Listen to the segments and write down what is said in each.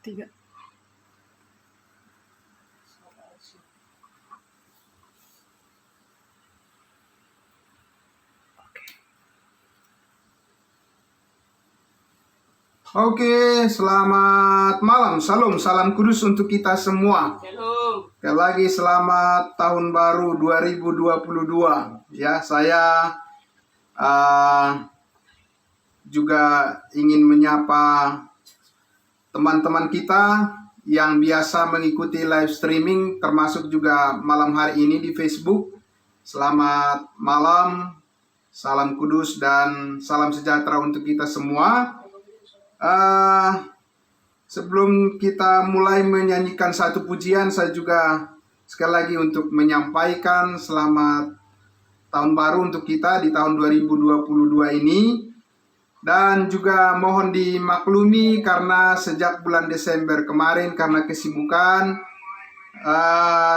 Tiga. Oke, selamat malam. Salam kudus untuk kita semua. Sekali lagi selamat tahun baru 2022. Ya, saya juga ingin menyapa teman-teman kita yang biasa mengikuti live streaming, termasuk juga malam hari ini di Facebook. Selamat malam, salam kudus dan salam sejahtera untuk kita semua. Sebelum kita mulai menyanyikan satu pujian, saya juga sekali lagi untuk menyampaikan selamat tahun baru untuk kita di tahun 2022 ini. Dan juga mohon dimaklumi karena sejak bulan Desember kemarin karena kesibukan,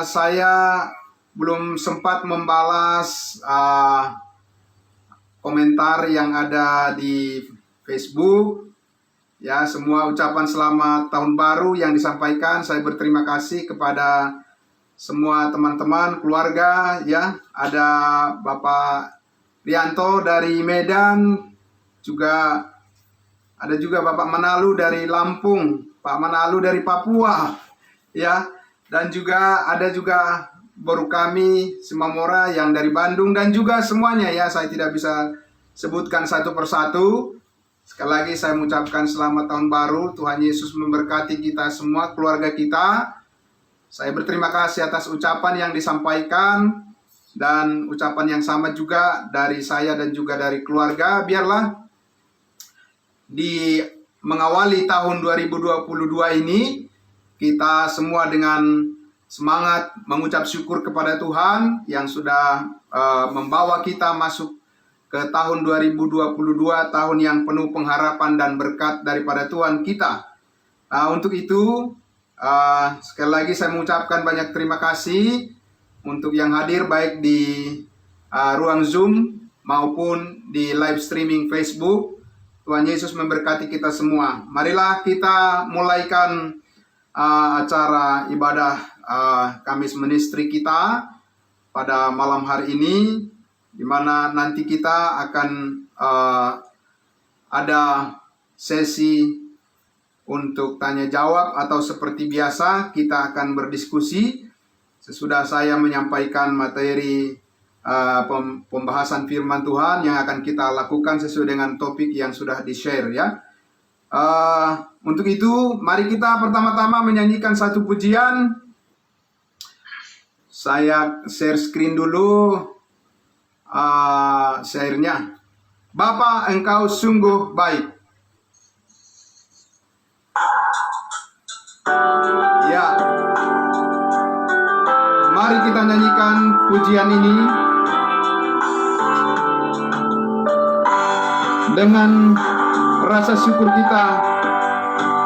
saya belum sempat membalas komentar yang ada di Facebook. Ya, semua ucapan selamat tahun baru yang disampaikan, saya berterima kasih kepada semua teman-teman, keluarga, ya. Ada Bapak Rianto dari Medan, juga ada juga Bapak Manalu dari Lampung, Pak Manalu dari Papua, ya. Dan juga ada juga baru kami Simamora yang dari Bandung dan juga semuanya, ya. Saya tidak bisa sebutkan satu persatu. Sekali lagi saya mengucapkan selamat tahun baru. Tuhan Yesus memberkati kita semua, keluarga kita. Saya berterima kasih atas ucapan yang disampaikan dan ucapan yang sama juga dari saya dan juga dari keluarga. Biarlah di mengawali tahun 2022 ini kita semua dengan semangat mengucap syukur kepada Tuhan yang sudah membawa kita masuk ke tahun 2022, tahun yang penuh pengharapan dan berkat daripada Tuhan kita. Untuk itu, sekali lagi saya mengucapkan banyak terima kasih untuk yang hadir baik di ruang Zoom maupun di live streaming Facebook. Tuhan Yesus memberkati kita semua. Marilah kita mulaikan acara ibadah Kamis Ministry kita pada malam hari ini, di mana nanti kita akan ada sesi untuk tanya jawab atau seperti biasa kita akan berdiskusi sesudah saya menyampaikan materi pembahasan firman Tuhan yang akan kita lakukan sesuai dengan topik yang sudah di-share, ya. Untuk itu mari kita pertama-tama menyanyikan satu pujian. Saya share screen dulu. Syairnya, Bapa Engkau sungguh baik. Ya, mari kita nyanyikan pujian ini dengan rasa syukur kita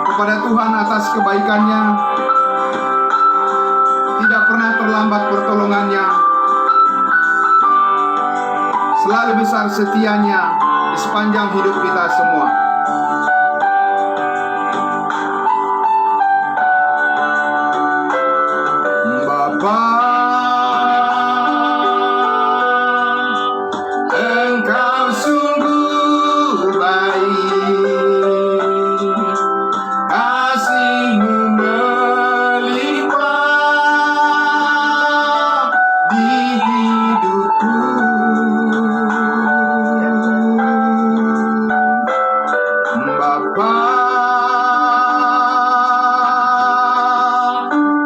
kepada Tuhan atas kebaikannya. Tidak pernah terlambat pertolongannya, selalu besar setianya di sepanjang hidup kita semua. Bapa, Engkau sungguh baik, kasih-Mu melimpah di hidupku. Bapa,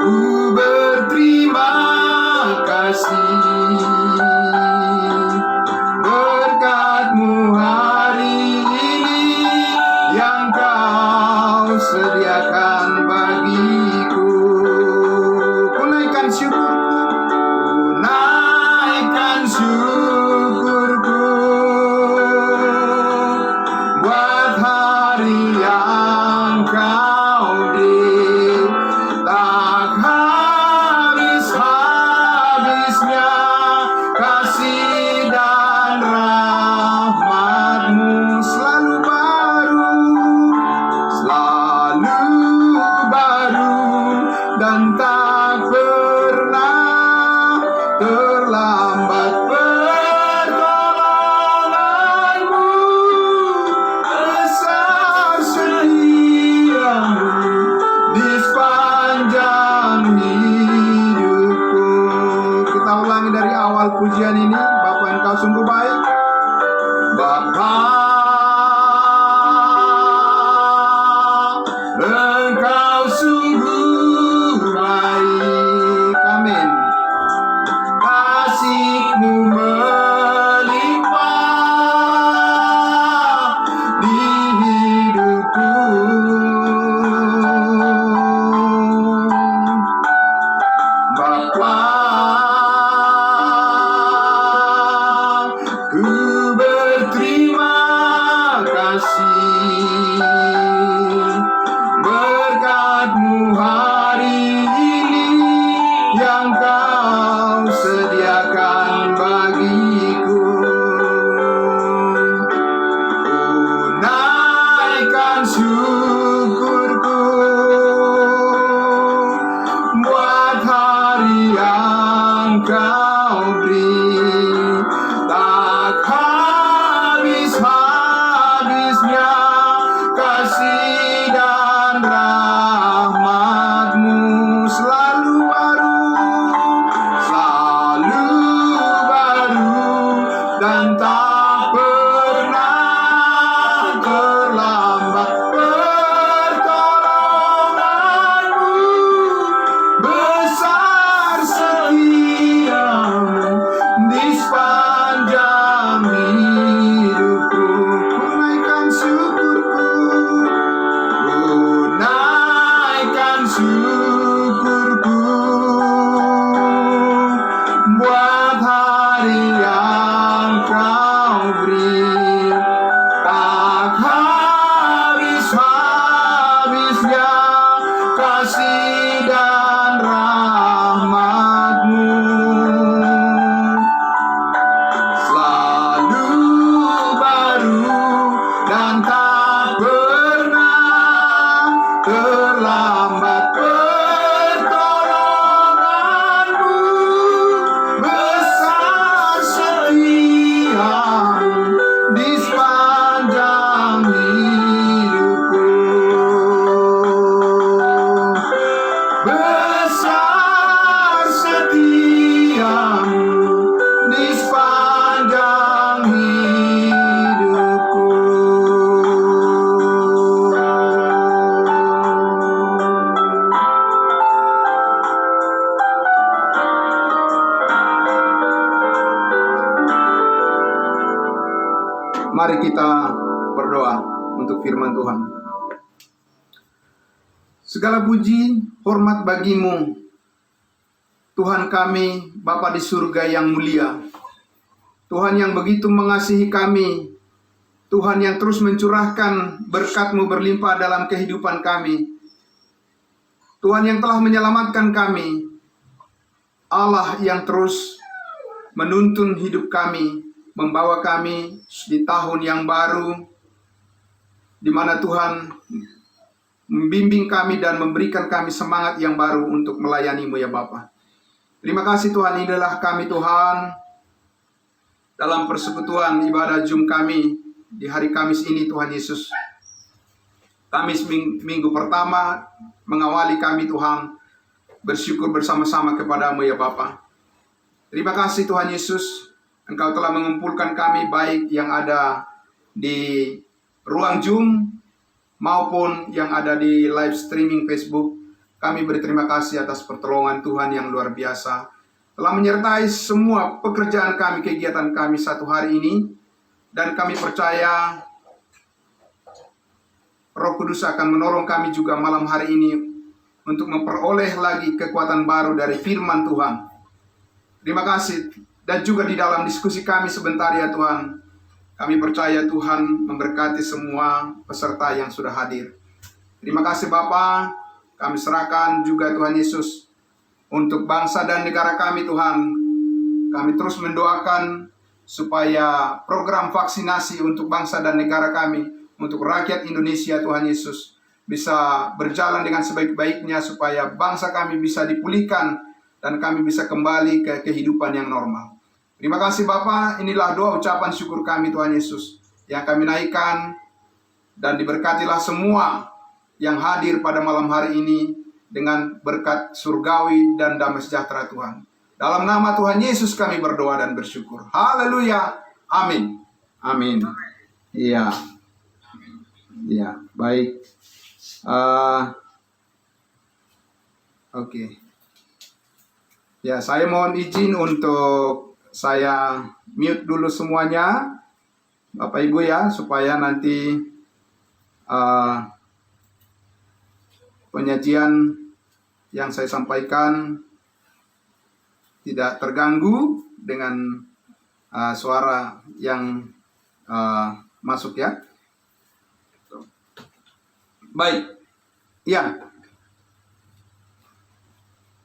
ku berterima kasih berkat-Mu hari ini yang Kau sediakan bagiku. Ku naikkan syukurku buat hari yang Kau beri, tak habis-habisnya kasih dan rahmat-Mu selalu baru berkat-Mu hari ini yang Kau sediakan bagiku. Ku naikkan syukurku buat hari yang Kau beri, tak habis-habisnya kasih dan rahmat-Mu selalu baru dan tak pernah terlambat. Pertolongan-Mu besar setia-Mu di sepanjang hidupku. Ku naikkan syukurku, ku naikkan syukurku buat hari yang Kau beri, tak habis-habisnya kasih dan rahmat-Mu selalu baru dan tak pernah terlambat. Pertolongan-Mu besar setia-Mu di sepanjang hidupku. Besar setia-Mu di sepanjang hidupku. Mari kita berdoa untuk firman Tuhan. Segala puji, hormat bagi-Mu, Tuhan kami, Bapa di surga yang mulia. Tuhan yang begitu mengasihi kami, Tuhan yang terus mencurahkan berkat-Mu berlimpah dalam kehidupan kami. Tuhan yang telah menyelamatkan kami, Allah yang terus menuntun hidup kami, membawa kami di tahun yang baru, di mana Tuhan membimbing kami dan memberikan kami semangat yang baru untuk melayani-Mu ya Bapa. Terima kasih Tuhan, inilah kami Tuhan dalam persekutuan ibadah Jum kami di hari Kamis ini Tuhan Yesus. Kamis minggu pertama mengawali kami Tuhan, bersyukur bersama-sama kepada-Mu ya Bapa. Terima kasih Tuhan Yesus, Engkau telah mengumpulkan kami baik yang ada di ruang Zoom maupun yang ada di live streaming Facebook. Kami berterima kasih atas pertolongan Tuhan yang luar biasa, telah menyertai semua pekerjaan kami, kegiatan kami satu hari ini. Dan kami percaya Roh Kudus akan menolong kami juga malam hari ini untuk memperoleh lagi kekuatan baru dari firman Tuhan. Terima kasih. Dan juga di dalam diskusi kami sebentar ya Tuhan, kami percaya Tuhan memberkati semua peserta yang sudah hadir. Terima kasih Bapa, kami serahkan juga Tuhan Yesus untuk bangsa dan negara kami Tuhan. Kami terus mendoakan supaya program vaksinasi untuk bangsa dan negara kami, untuk rakyat Indonesia Tuhan Yesus, bisa berjalan dengan sebaik-baiknya supaya bangsa kami bisa dipulihkan dan kami bisa kembali ke kehidupan yang normal. Terima kasih Bapa, inilah doa ucapan syukur kami Tuhan Yesus yang kami naikkan, dan diberkatilah semua yang hadir pada malam hari ini dengan berkat surgawi dan damai sejahtera Tuhan. Dalam nama Tuhan Yesus kami berdoa dan bersyukur. Haleluya. Amin. Amin. Iya. Iya, baik. Oke. Ya, saya mohon izin untuk saya mute dulu semuanya, Bapak Ibu ya, supaya nanti penyajian yang saya sampaikan tidak terganggu dengan suara yang masuk ya. Baik, ya,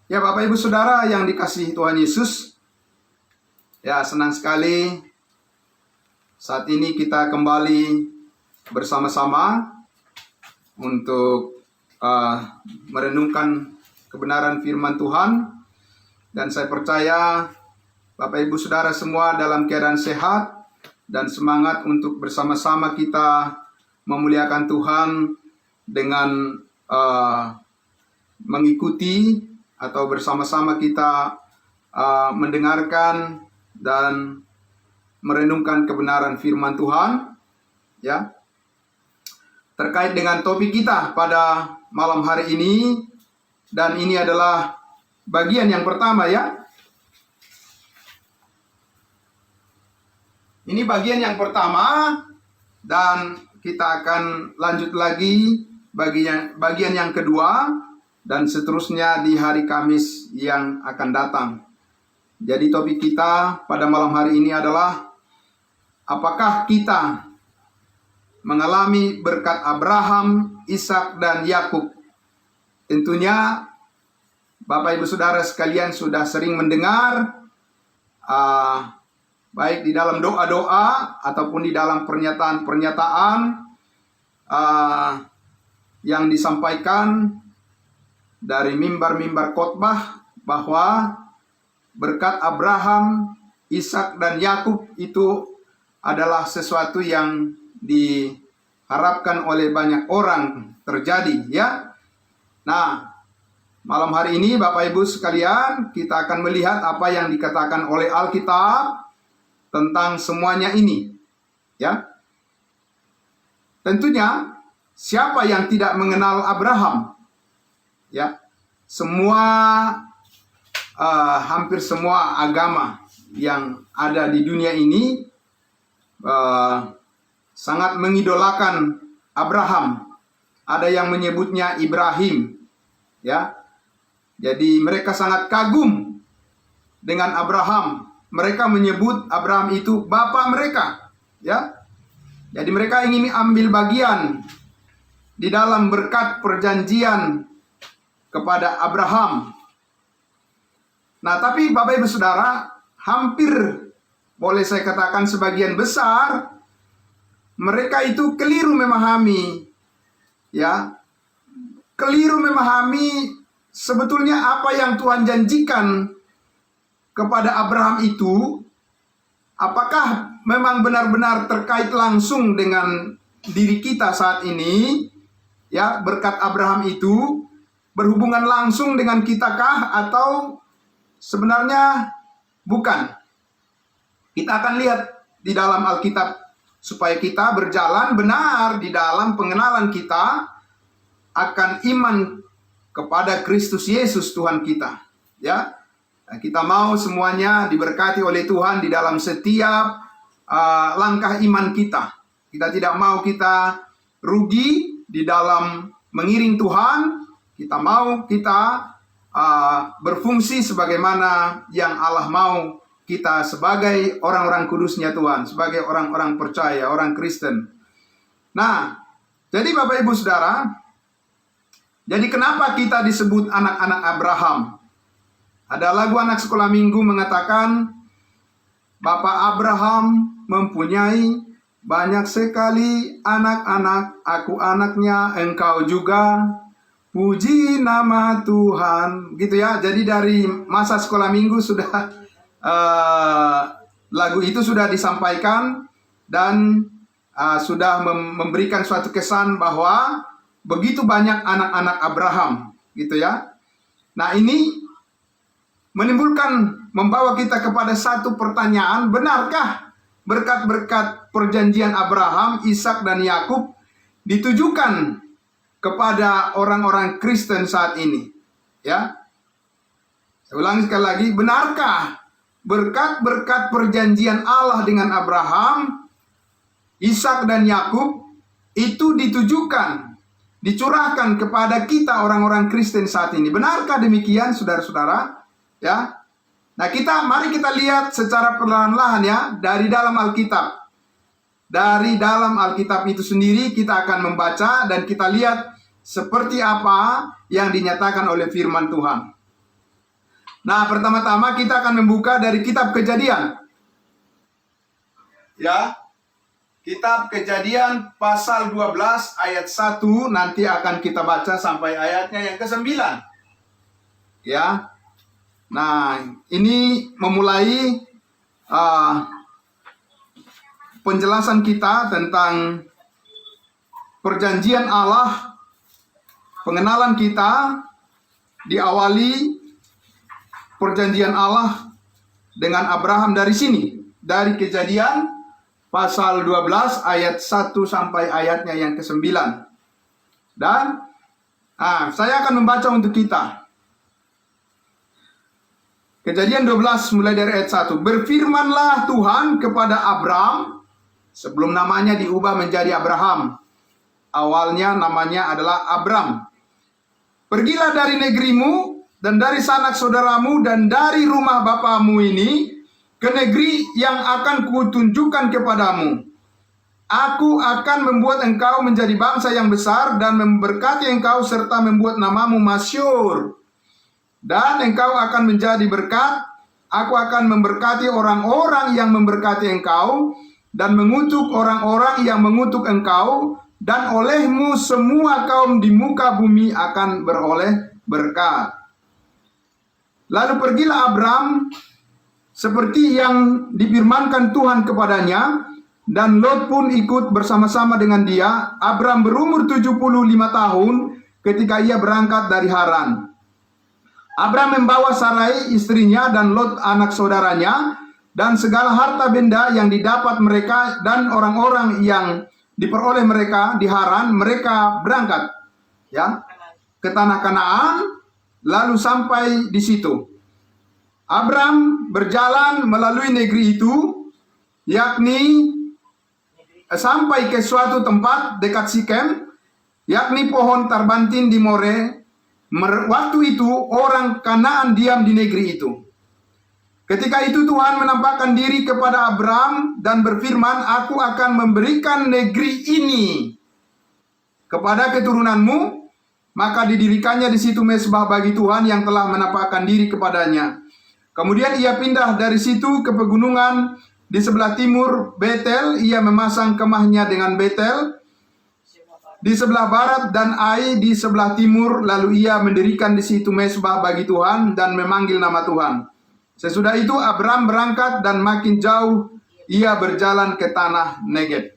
Ya, Bapak Ibu Saudara yang dikasihi Tuhan Yesus, ya senang sekali saat ini kita kembali bersama-sama untuk merenungkan kebenaran firman Tuhan. Dan saya percaya Bapak Ibu Saudara semua dalam keadaan sehat dan semangat untuk bersama-sama kita memuliakan Tuhan dengan mengikuti atau bersama-sama kita mendengarkan dan merenungkan kebenaran firman Tuhan, ya. Terkait dengan topik kita pada malam hari ini, dan ini adalah bagian yang pertama, ya. Ini bagian yang pertama, dan kita akan lanjut lagi bagian yang kedua, dan seterusnya di hari Kamis yang akan datang. Jadi topik kita pada malam hari ini adalah, apakah kita mengalami berkat Abraham, Ishak, dan Yakub? Tentunya Bapak Ibu Saudara sekalian sudah sering mendengar, baik di dalam doa-doa ataupun di dalam pernyataan-pernyataan yang disampaikan dari mimbar-mimbar khotbah, bahwa berkat Abraham, Ishak, dan Yakub itu adalah sesuatu yang diharapkan oleh banyak orang terjadi, ya. Nah, malam hari ini Bapak Ibu sekalian, kita akan melihat apa yang dikatakan oleh Alkitab tentang semuanya ini, ya. Tentunya siapa yang tidak mengenal Abraham? Ya, hampir semua agama yang ada di dunia ini sangat mengidolakan Abraham. Ada yang menyebutnya Ibrahim, ya. Jadi mereka sangat kagum dengan Abraham. Mereka menyebut Abraham itu bapa mereka, ya. Jadi mereka ingin ambil bagian di dalam berkat perjanjian kepada Abraham. Nah, tapi Bapak Ibu Saudara, hampir boleh saya katakan sebagian besar mereka itu keliru memahami, ya. Keliru memahami sebetulnya apa yang Tuhan janjikan kepada Abraham itu, apakah memang benar-benar terkait langsung dengan diri kita saat ini, ya. Berkat Abraham itu berhubungan langsung dengan kita kah, atau sebenarnya bukan? Kita akan lihat di dalam Alkitab supaya kita berjalan benar di dalam pengenalan kita akan iman kepada Kristus Yesus Tuhan kita, ya. Nah, kita mau semuanya diberkati oleh Tuhan di dalam setiap langkah iman kita. Kita tidak mau kita rugi di dalam mengiring Tuhan. Kita mau kita berfungsi sebagaimana yang Allah mau kita sebagai orang-orang kudusnya Tuhan, sebagai orang-orang percaya, orang Kristen. Nah, jadi Bapak Ibu Saudara, jadi kenapa kita disebut anak-anak Abraham? Ada lagu anak sekolah minggu mengatakan, Bapak Abraham mempunyai banyak sekali anak-anak, aku anaknya, engkau juga. Puji nama Tuhan, gitu ya. Jadi dari masa sekolah minggu sudah lagu itu sudah disampaikan dan sudah memberikan suatu kesan bahwa begitu banyak anak-anak Abraham, gitu ya. Nah, ini membawa kita kepada satu pertanyaan, benarkah berkat-berkat perjanjian Abraham, Ishak, dan Yakub ditujukan kepada orang-orang Kristen saat ini, ya? Saya ulangi sekali lagi, benarkah berkat-berkat perjanjian Allah dengan Abraham, Ishak, dan Yakub itu ditujukan, dicurahkan kepada kita orang-orang Kristen saat ini? Benarkah demikian, saudara-saudara? Ya. Nah, mari kita lihat secara perlahan-lahan, ya, dari dalam Alkitab. Dari dalam Alkitab itu sendiri kita akan membaca dan kita lihat seperti apa yang dinyatakan oleh firman Tuhan. Nah, pertama-tama kita akan membuka dari kitab Kejadian. Ya. Kitab Kejadian pasal 12 ayat 1 nanti akan kita baca sampai ayatnya yang ke-9. Ya. Nah, ini memulai penjelasan kita tentang perjanjian Allah. Pengenalan kita diawali perjanjian Allah dengan Abraham dari sini, dari Kejadian pasal 12 ayat 1 sampai ayatnya yang ke-9. Dan saya akan membaca untuk kita. Kejadian 12 mulai dari ayat 1. Berfirmanlah Tuhan kepada Abram, sebelum namanya diubah menjadi Abraham. Awalnya namanya adalah Abram. Pergilah dari negerimu dan dari sanak saudaramu dan dari rumah bapamu ini ke negeri yang akan kutunjukkan kepadamu. Aku akan membuat engkau menjadi bangsa yang besar dan memberkati engkau serta membuat namamu masyhur. Dan engkau akan menjadi berkat. Aku akan memberkati orang-orang yang memberkati engkau dan mengutuk orang-orang yang mengutuk engkau. Dan olehmu semua kaum di muka bumi akan beroleh berkat. Lalu pergilah Abram seperti yang difirmankan Tuhan kepadanya, dan Lot pun ikut bersama-sama dengan dia. Abram berumur 75 tahun ketika ia berangkat dari Haran. Abram membawa Sarai istrinya dan Lot anak saudaranya dan segala harta benda yang didapat mereka dan orang-orang yang diperoleh mereka di Haran. Mereka berangkat ya ke tanah Kanaan, lalu sampai di situ. Abram berjalan melalui negeri itu, yakni sampai ke suatu tempat dekat Sikem, yakni pohon tarbantin di More. Waktu itu orang Kanaan diam di negeri itu. Ketika itu Tuhan menampakkan diri kepada Abram dan berfirman, aku akan memberikan negeri ini kepada keturunanmu. Maka didirikannya di situ mezbah bagi Tuhan yang telah menampakkan diri kepadanya. Kemudian ia pindah dari situ ke pegunungan di sebelah timur Betel. Ia memasang kemahnya dengan Betel di sebelah barat dan Ai di sebelah timur. Lalu ia mendirikan di situ mezbah bagi Tuhan dan memanggil nama Tuhan. Sesudah itu Abram berangkat dan makin jauh ia berjalan ke tanah Negeb.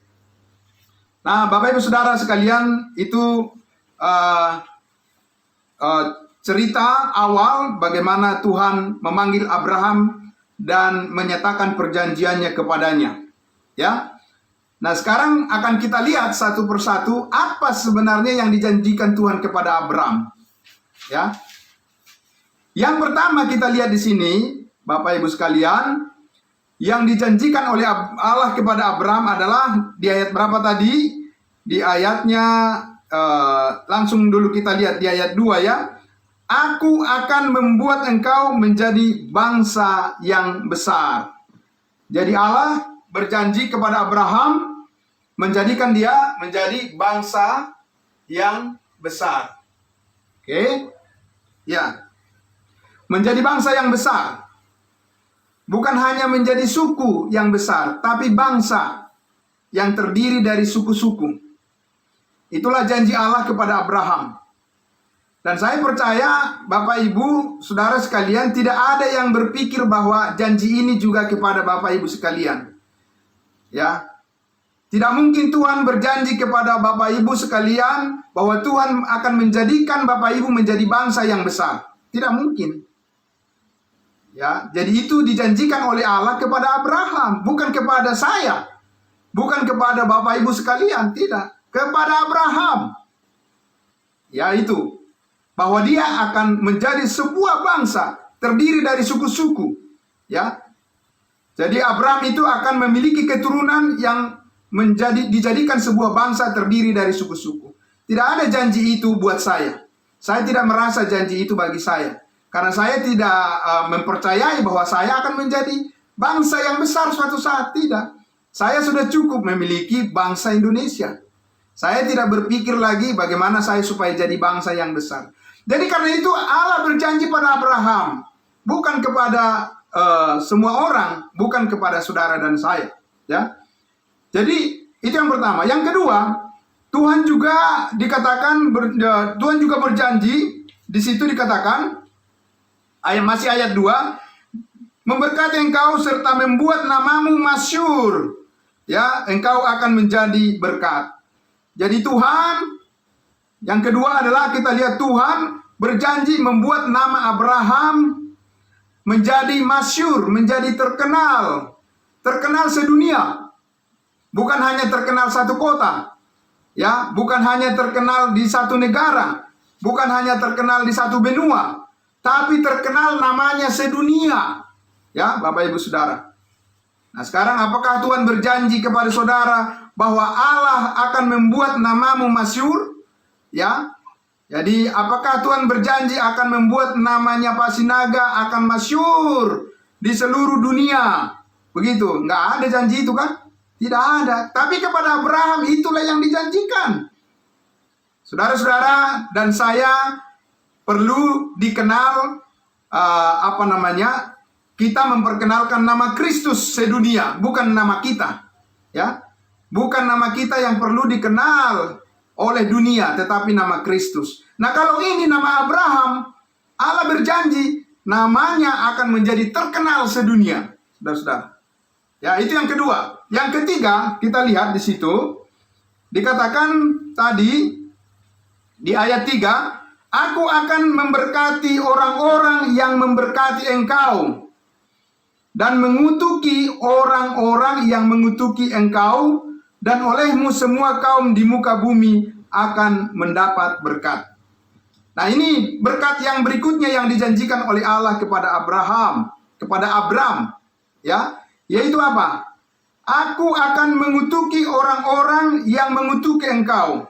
Nah, Bapak Ibu Saudara sekalian, itu cerita awal bagaimana Tuhan memanggil Abraham dan menyatakan perjanjiannya kepadanya. Ya. Nah, sekarang akan kita lihat satu persatu apa sebenarnya yang dijanjikan Tuhan kepada Abram. Ya. Yang pertama kita lihat di sini, Bapak Ibu sekalian, yang dijanjikan oleh Allah kepada Abram adalah di ayat berapa tadi? Di ayatnya langsung dulu kita lihat di ayat 2 ya. Aku akan membuat engkau menjadi bangsa yang besar. Jadi Allah berjanji kepada Abraham menjadikan dia menjadi bangsa yang besar. Oke? Ya. Menjadi bangsa yang besar. Bukan hanya menjadi suku yang besar, tapi bangsa yang terdiri dari suku-suku. Itulah janji Allah kepada Abraham. Dan saya percaya Bapak Ibu Saudara sekalian, tidak ada yang berpikir bahwa janji ini juga kepada Bapak Ibu sekalian. Ya. Tidak mungkin Tuhan berjanji kepada Bapak Ibu sekalian bahwa Tuhan akan menjadikan Bapak Ibu menjadi bangsa yang besar. Tidak mungkin. Ya, jadi itu dijanjikan oleh Allah kepada Abraham, bukan kepada saya, bukan kepada Bapak Ibu sekalian, tidak, kepada Abraham. Ya, itu bahwa dia akan menjadi sebuah bangsa terdiri dari suku-suku. Ya, jadi Abraham itu akan memiliki keturunan yang dijadikan sebuah bangsa terdiri dari suku-suku. Tidak ada janji itu buat saya. Saya tidak merasa janji itu bagi saya. Karena saya tidak mempercayai bahwa saya akan menjadi bangsa yang besar suatu saat. Tidak. Saya sudah cukup memiliki bangsa Indonesia. Saya tidak berpikir lagi bagaimana saya supaya jadi bangsa yang besar. Jadi karena itu Allah berjanji pada Abraham bukan kepada semua orang, bukan kepada saudara dan saya, ya. Jadi itu yang pertama. Yang kedua, Tuhan juga dikatakan Tuhan juga berjanji, di situ dikatakan ayat 2, memberkati engkau serta membuat namamu masyhur, ya, engkau akan menjadi berkat. Jadi Tuhan, yang kedua adalah kita lihat Tuhan berjanji membuat nama Abraham menjadi masyhur, menjadi terkenal sedunia. Bukan hanya terkenal satu kota, ya, bukan hanya terkenal di satu negara, bukan hanya terkenal di satu benua, tapi terkenal namanya sedunia, ya, Bapak Ibu Saudara. Nah, sekarang apakah Tuhan berjanji kepada saudara bahwa Allah akan membuat namamu masyhur? Ya. Jadi apakah Tuhan berjanji akan membuat namanya Pak Sinaga akan masyhur di seluruh dunia? Begitu. Nggak ada janji itu kan? Tidak ada. Tapi kepada Abraham itulah yang dijanjikan. Saudara-saudara dan saya perlu dikenal kita memperkenalkan nama Kristus sedunia, bukan nama kita, ya. Bukan nama kita yang perlu dikenal oleh dunia, tetapi nama Kristus. Nah, kalau ini nama Abraham, Allah berjanji namanya akan menjadi terkenal sedunia, saudara-saudara. Ya, itu yang kedua. Yang ketiga, kita lihat di situ dikatakan tadi di ayat 3, aku akan memberkati orang-orang yang memberkati engkau dan mengutuki orang-orang yang mengutuki engkau, dan olehmu semua kaum di muka bumi akan mendapat berkat. Nah, ini berkat yang berikutnya yang dijanjikan oleh Allah kepada Abram, ya, yaitu apa? Aku akan mengutuki orang-orang yang mengutuki engkau.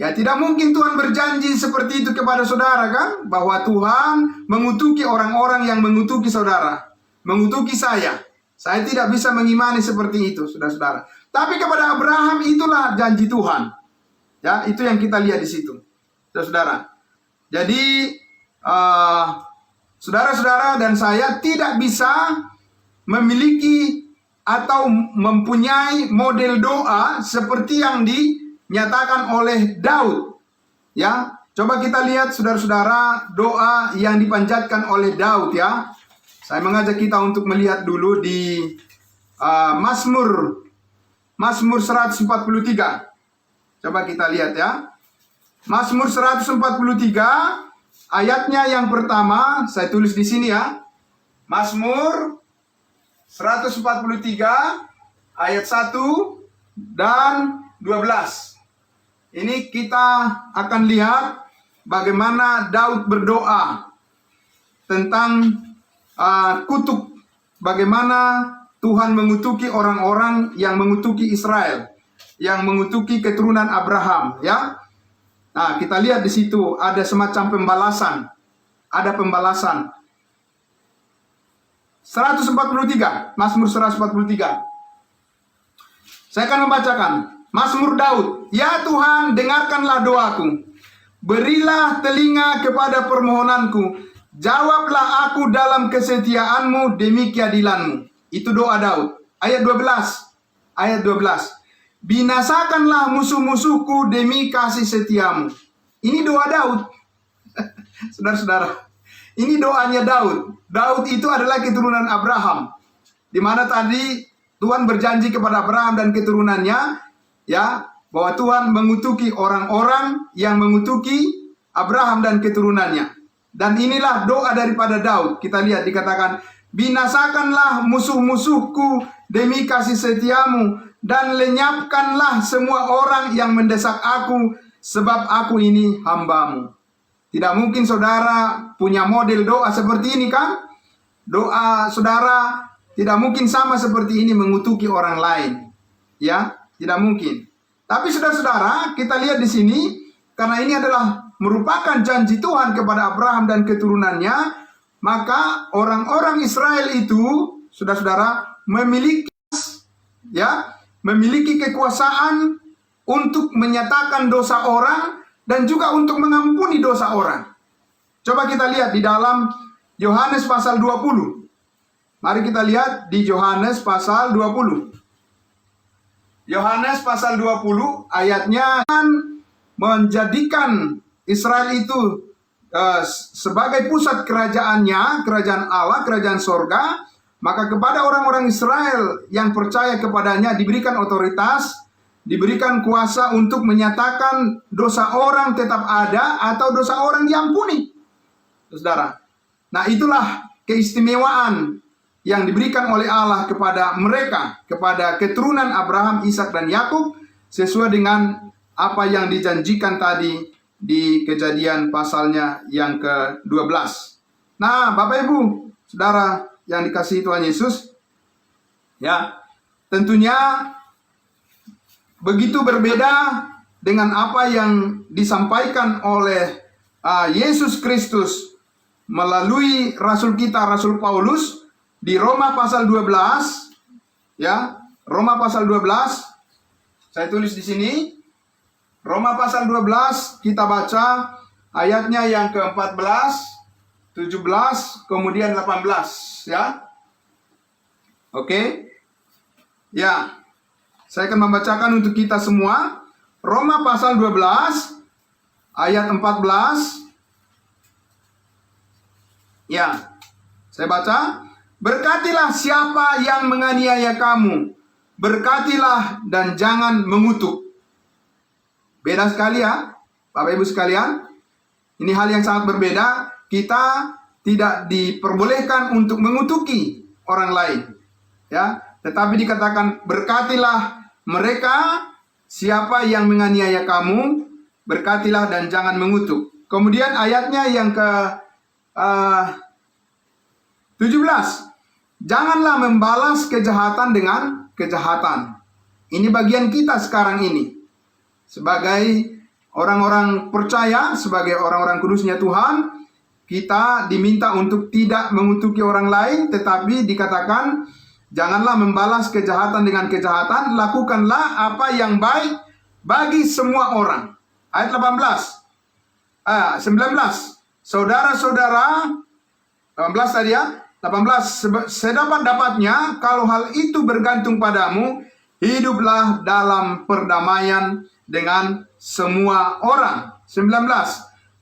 Ya, tidak mungkin Tuhan berjanji seperti itu kepada saudara, kan? Bahwa Tuhan mengutuki orang-orang yang mengutuki saudara, mengutuki saya. Saya tidak bisa mengimani seperti itu, saudara-saudara. Tapi kepada Abraham itulah janji Tuhan. Ya, itu yang kita lihat di situ, saudara-saudara. Jadi, saudara-saudara dan saya tidak bisa memiliki atau mempunyai model doa seperti yang dinyatakan oleh Daud. Ya, coba kita lihat saudara-saudara doa yang dipanjatkan oleh Daud, ya. Saya mengajak kita untuk melihat dulu di Mazmur 143. Coba kita lihat, ya. Mazmur 143 ayatnya yang pertama saya tulis di sini, ya. Mazmur 143 ayat 1 dan 12. Ini kita akan lihat bagaimana Daud berdoa tentang kutuk, bagaimana Tuhan mengutuki orang-orang yang mengutuki Israel, yang mengutuki keturunan Abraham, ya. Nah, kita lihat di situ ada semacam pembalasan. Ada pembalasan. 143, Mazmur 143. Saya akan membacakan. Mazmur Daud. Ya Tuhan, dengarkanlah doaku. Berilah telinga kepada permohonanku. Jawablah aku dalam kesetiaanmu demi keadilanmu. Itu doa Daud. Ayat 12. Ayat 12. Binasakanlah musuh-musuhku demi kasih setiamu. Ini doa Daud. Saudara-saudara, ini doanya Daud. Daud itu adalah keturunan Abraham, di mana tadi Tuhan berjanji kepada Abraham dan keturunannya, ya, bahwa Tuhan mengutuki orang-orang yang mengutuki Abraham dan keturunannya. Dan inilah doa daripada Daud. Kita lihat dikatakan, binasakanlah musuh-musuhku demi kasih setiamu, dan lenyapkanlah semua orang yang mendesak aku, sebab aku ini hambamu. Tidak mungkin saudara punya model doa seperti ini, kan? Doa saudara tidak mungkin sama seperti ini mengutuki orang lain. Ya, tidak mungkin. Tapi saudara-saudara, kita lihat di sini, karena ini adalah merupakan janji Tuhan kepada Abraham dan keturunannya, maka orang-orang Israel itu, saudara-saudara, memiliki kekuasaan untuk menyatakan dosa orang dan juga untuk mengampuni dosa orang. Coba kita lihat di dalam Yohanes pasal 20. Mari kita lihat di Yohanes pasal 20. Yohanes pasal 20 ayatnya, menjadikan Israel itu sebagai pusat kerajaannya, kerajaan Allah, kerajaan sorga. Maka kepada orang-orang Israel yang percaya kepadanya diberikan otoritas, diberikan kuasa untuk menyatakan dosa orang tetap ada atau dosa orang diampuni. Saudara, nah itulah keistimewaan yang diberikan oleh Allah kepada mereka, kepada keturunan Abraham, Ishak dan Yakub, sesuai dengan apa yang dijanjikan tadi di Kejadian pasalnya yang ke-12. Nah, Bapak Ibu, Saudara yang dikasihi Tuhan Yesus, ya, tentunya begitu berbeda dengan apa yang disampaikan oleh Yesus Kristus melalui Rasul kita, Rasul Paulus, di Roma pasal 12, ya, Roma pasal 12, saya tulis di sini, Roma pasal 12, kita baca ayatnya yang ke-14, 17, kemudian 18, ya. Oke. Ya. Saya akan membacakan untuk kita semua. Roma pasal 12, ayat 14. Ya. Saya baca. Berkatilah siapa yang menganiaya kamu. Berkatilah dan jangan mengutuk. Beda sekali ya, Bapak Ibu sekalian. Ini hal yang sangat berbeda. Kita tidak diperbolehkan untuk mengutuki orang lain, ya. Tetapi dikatakan berkatilah mereka siapa yang menganiaya kamu, berkatilah dan jangan mengutuk. Kemudian ayatnya yang ke 17. Janganlah membalas kejahatan dengan kejahatan. Ini bagian kita sekarang ini. Sebagai orang-orang percaya, sebagai orang-orang kudusnya Tuhan, kita diminta untuk tidak mengutuki orang lain, tetapi dikatakan janganlah membalas kejahatan dengan kejahatan, lakukanlah apa yang baik bagi semua orang. Ayat 19. Saudara-saudara, 18 tadi ya, 18, sedapat-dapatnya kalau hal itu bergantung padamu, hiduplah dalam perdamaian dengan semua orang. 19.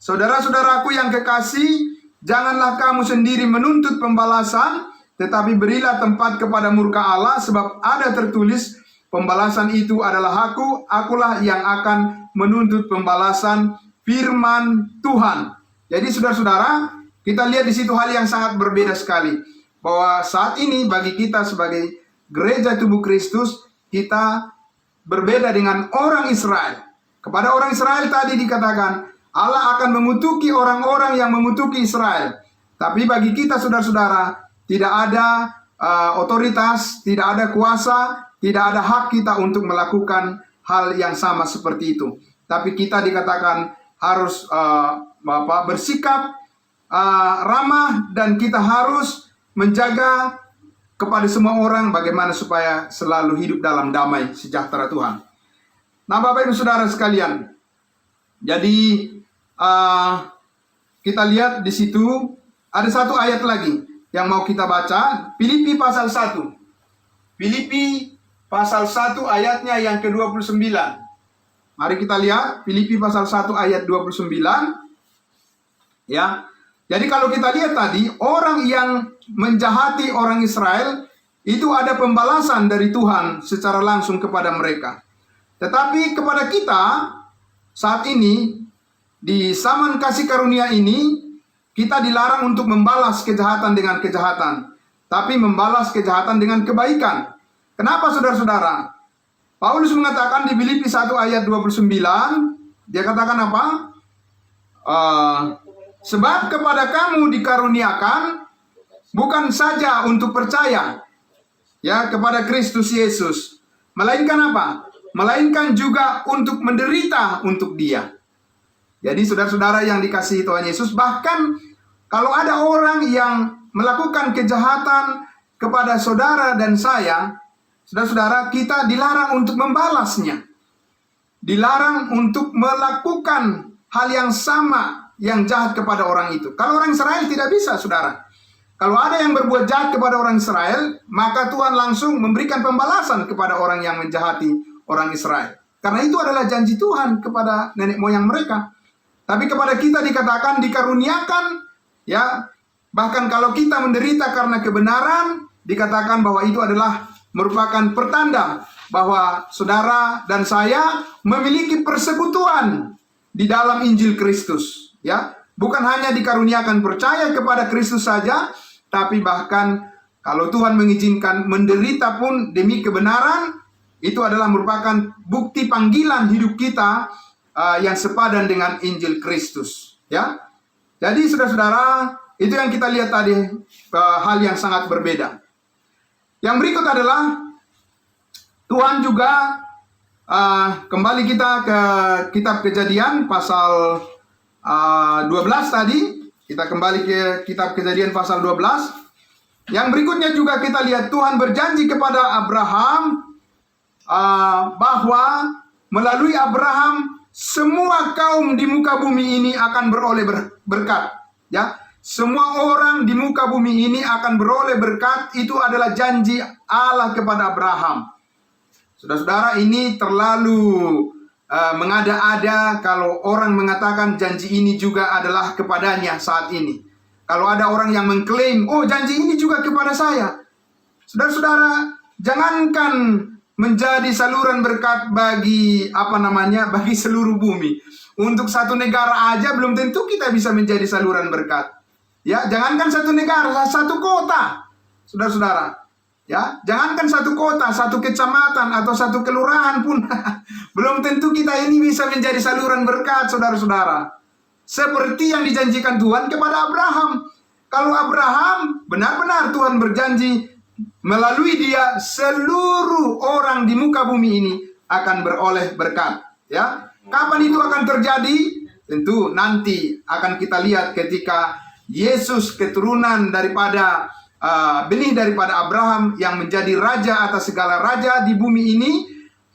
Saudara-saudaraku yang kekasih, janganlah kamu sendiri menuntut pembalasan, tetapi berilah tempat kepada murka Allah, sebab ada tertulis, pembalasan itu adalah akulah yang akan menuntut pembalasan, firman Tuhan. Jadi saudara-saudara, kita lihat di situ hal yang sangat berbeda sekali, bahwa saat ini bagi kita sebagai gereja tubuh Kristus, kita berbeda dengan orang Israel. Kepada orang Israel tadi dikatakan, Allah akan mengutuki orang-orang yang mengutuki Israel. Tapi bagi kita saudara-saudara, tidak ada otoritas, tidak ada kuasa, tidak ada hak kita untuk melakukan hal yang sama seperti itu. Tapi kita dikatakan harus bersikap ramah, dan kita harus menjaga kepada semua orang bagaimana supaya selalu hidup dalam damai sejahtera Tuhan. Nah, Bapak Ibu Saudara sekalian, jadi kita lihat di situ ada satu ayat lagi yang mau kita baca, Filipi pasal 1. Filipi pasal 1 ayatnya yang ke-29. Mari kita lihat Filipi pasal 1 ayat 29. Ya. Jadi kalau kita lihat tadi, orang yang menjahati orang Israel itu ada pembalasan dari Tuhan secara langsung kepada mereka. Tetapi kepada kita saat ini, di zaman kasih karunia ini, kita dilarang untuk membalas kejahatan dengan kejahatan, tapi membalas kejahatan dengan kebaikan. Kenapa saudara-saudara? Paulus mengatakan di Filipi 1 ayat 29, dia katakan apa? Sebab kepada kamu dikaruniakan bukan saja untuk percaya ya kepada Kristus Yesus, melainkan apa? Melainkan juga untuk menderita untuk Dia. Jadi saudara-saudara yang dikasihi Tuhan Yesus, bahkan kalau ada orang yang melakukan kejahatan kepada saudara dan saya, saudara-saudara, kita dilarang untuk membalasnya. Dilarang untuk melakukan hal yang sama yang jahat kepada orang itu. Kalau orang Israel tidak bisa, saudara. Kalau ada yang berbuat jahat kepada orang Israel, maka Tuhan langsung memberikan pembalasan kepada orang yang menjahati orang Israel. Karena itu adalah janji Tuhan kepada nenek moyang mereka. Tapi kepada kita dikatakan dikaruniakan, ya, bahkan kalau kita menderita karena kebenaran, dikatakan bahwa itu adalah merupakan pertanda bahwa saudara dan saya memiliki persekutuan di dalam Injil Kristus, ya. Bukan hanya dikaruniakan percaya kepada Kristus saja, tapi bahkan kalau Tuhan mengizinkan menderita pun demi kebenaran, itu adalah merupakan bukti panggilan hidup kita yang sepadan dengan Injil Kristus, ya. Jadi saudara-saudara, itu yang kita lihat tadi, hal yang sangat berbeda. Yang berikut adalah Tuhan juga kembali kita ke kitab Kejadian pasal 12 tadi. Kita kembali ke kitab Kejadian pasal 12. Yang berikutnya juga kita lihat Tuhan berjanji kepada Abraham bahwa melalui Abraham semua kaum di muka bumi ini akan beroleh berkat, ya. Semua orang di muka bumi ini akan beroleh berkat. Itu adalah janji Allah kepada Abraham. Saudara-saudara, ini terlalu mengada-ada kalau orang mengatakan janji ini juga adalah kepadanya saat ini. Kalau ada orang yang mengklaim, oh janji ini juga kepada saya. Saudara-saudara, jangankan menjadi saluran berkat bagi bagi seluruh bumi. Untuk satu negara aja belum tentu kita bisa menjadi saluran berkat. Ya, jangankan satu negara, satu kota, saudara-saudara. Ya, jangankan satu kota, satu kecamatan atau satu kelurahan pun belum tentu kita ini bisa menjadi saluran berkat, saudara-saudara. Seperti yang dijanjikan Tuhan kepada Abraham. Kalau Abraham, benar-benar Tuhan berjanji melalui dia seluruh orang di muka bumi ini akan beroleh berkat. Ya, kapan itu akan terjadi? Tentu nanti akan kita lihat ketika Yesus keturunan daripada benih daripada Abraham yang menjadi raja atas segala raja di bumi ini.